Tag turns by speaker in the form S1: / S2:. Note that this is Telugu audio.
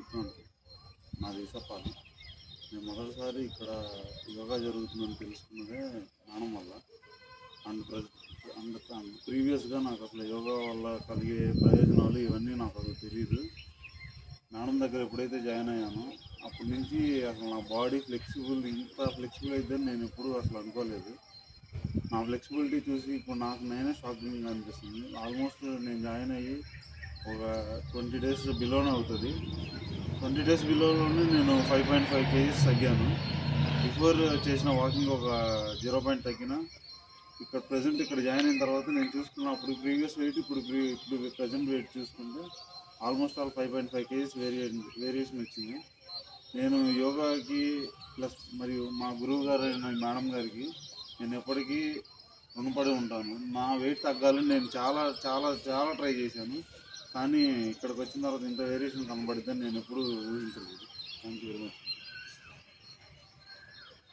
S1: విక్రాంత్. నాది ఈసప్పాలెం. నేను మొదటిసారి ఇక్కడ యోగా జరుగుతుందని తెలుసుకున్నదే మేడం వల్ల. అండ్ ప్రీవియస్గా నాకు అసలు యోగా వల్ల కలిగే ప్రయోజనాలు ఇవన్నీ నాకు అసలు తెలియదు. మేడం దగ్గర ఎప్పుడైతే జాయిన్ అయ్యానో అప్పటి నుంచి అసలు నా బాడీ ఇంత ఫ్లెక్సిబుల్ అయిద్దని నేను ఎప్పుడూ అసలు అనుకోలేదు. నా ఫ్లెక్సిబిలిటీ చూసి ఇప్పుడు నాకు నేనే షాకింగ్గా అనిపిస్తుంది. ఆల్మోస్ట్ నేను జాయిన్ అయ్యి ఒక 20 డేస్ బిలోనే అవుతుంది. 20 డేస్ బిలోలోనే నేను 5.5 kgs తగ్గాను. బిఫోర్ చేసిన వాకింగ్ ఒక 0 తగ్గిన. ఇక్కడ జాయిన్ అయిన తర్వాత నేను చూసుకున్నప్పుడు ప్రీవియస్ వెయిట్ ఇప్పుడు ప్రజెంట్ వెయిట్ చూసుకుంటే ఆల్మోస్ట్ ఆల్ 5.5 kgs వేరియేషన్ వచ్చింది. నేను యోగాకి ప్లస్ మరియు మా గురువు గారు అయిన మేడం గారికి నేను ఎప్పటికీ రుణపడి ఉంటాను. నా వెయిట్ తగ్గాలని నేను చాలా చాలా చాలా ట్రై చేశాను. కానీ ఇక్కడికి వచ్చిన తర్వాత ఇంత వేరియేషన్ కనబడిద్దని నేను ఎప్పుడూ ఊహించలేదు.